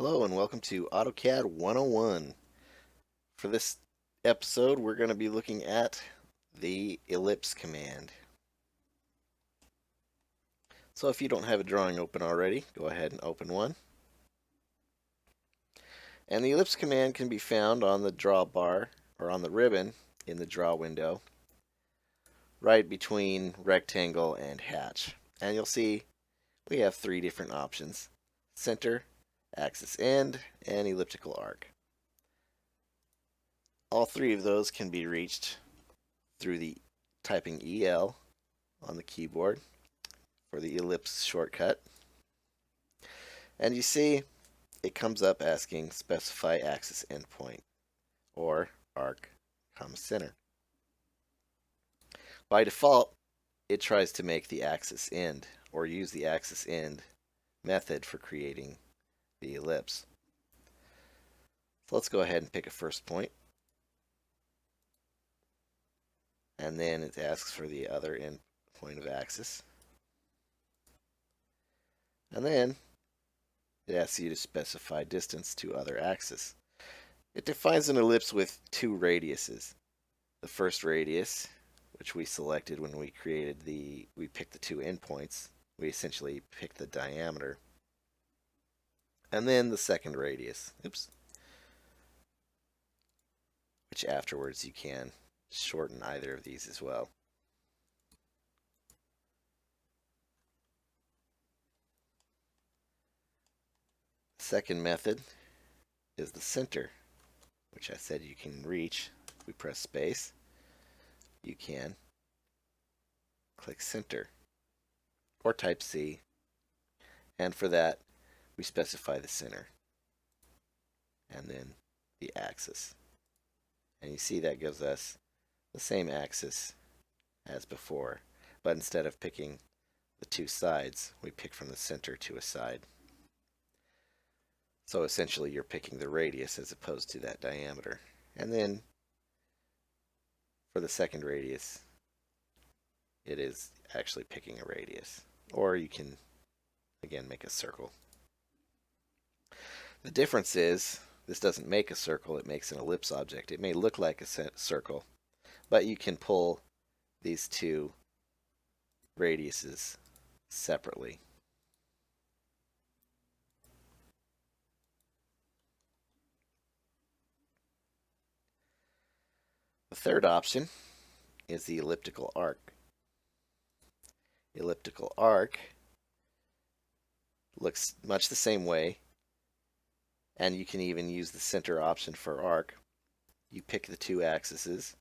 Hello and welcome to AutoCAD 101. For this episode, we're going to be looking at the ellipse command. So if you don't have a drawing open already, go ahead and open one. And the ellipse command can be found on the draw bar or on the ribbon in the draw window, right between rectangle and hatch. And you'll see we have three different options: center, axis end, and elliptical arc. All three of those can be reached through the typing EL on the keyboard for the ellipse shortcut. And you see it comes up asking specify axis endpoint or arc, center. By default, it tries to make the axis end or use the axis end method for creating the ellipse. So let's go ahead and pick a first point. And then it asks for the other end point of axis. And then it asks you to specify distance to other axis. It defines an ellipse with two radiuses. The first radius, which we selected when we picked the two endpoints. We essentially picked the diameter. And then the second radius, which afterwards you can shorten either of these as well. Second method is the center, which I said you can reach. We press space. You can click center or type C, and for that we specify the center and then the axis. And you see that gives us the same axis as before, but instead of picking the two sides, we pick from the center to a side. So essentially you're picking the radius as opposed to that diameter. And then for the second radius, it is actually picking a radius. Or you can, again, make a circle. The difference is this doesn't make a circle, it makes an ellipse object. It may look like a circle, but you can pull these two radiuses separately. The third option is the elliptical arc. Elliptical arc looks much the same way, and you can even use the center option for arc. You pick the two axes.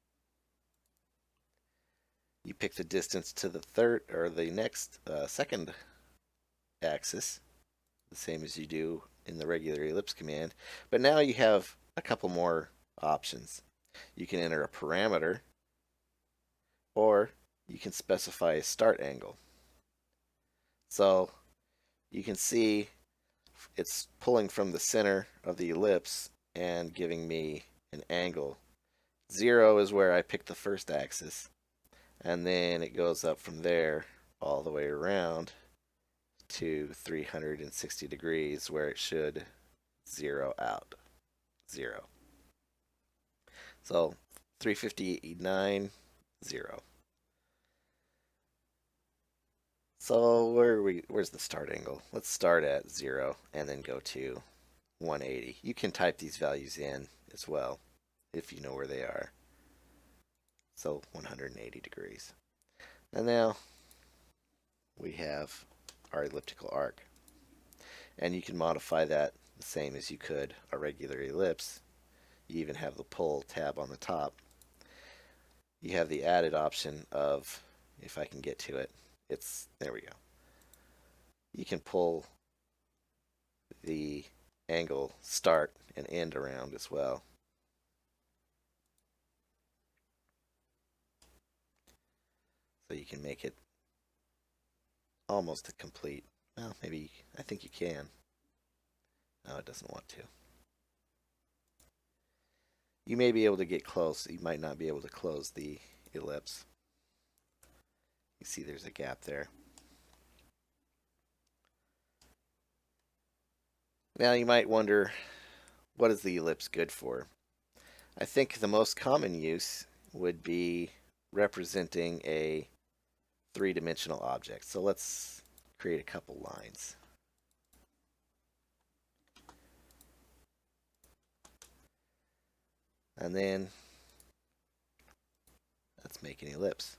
You pick the distance to the second axis, the same as you do in the regular ellipse command. But now you have a couple more options. You can enter a parameter, or you can specify a start angle. So you can see it's pulling from the center of the ellipse and giving me an angle. 0 is where I picked the first axis, and then it goes up from there all the way around to 360 degrees where it should zero out. 0. So 359, 0. So where's the start angle? Let's start at 0 and then go to 180. You can type these values in as well if you know where they are. So 180 degrees. And now we have our elliptical arc. And you can modify that the same as you could a regular ellipse. You even have the pull tab on the top. You have the added option of, if I can get to it, there we go. You can pull the angle start and end around as well. So you can make it almost a complete, well, maybe, I think you can. No, it doesn't want to. You may be able to get close. You might not be able to close the ellipse. You see there's a gap there. Now you might wonder, what is the ellipse good for? I think the most common use would be representing a three-dimensional object. So let's create a couple lines. And then let's make an ellipse.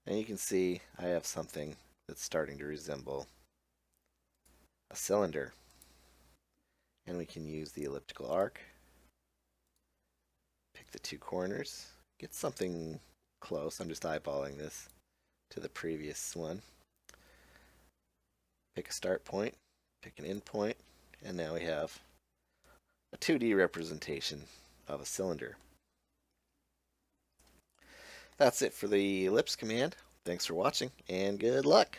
And you can see I have something that's starting to resemble a cylinder. And we can use the elliptical arc. Pick the two corners. Get something close. I'm just eyeballing this to the previous one. Pick a start point. Pick an end point. And now we have a 2D representation of a cylinder. That's it for the ellipse command. Thanks for watching, and good luck!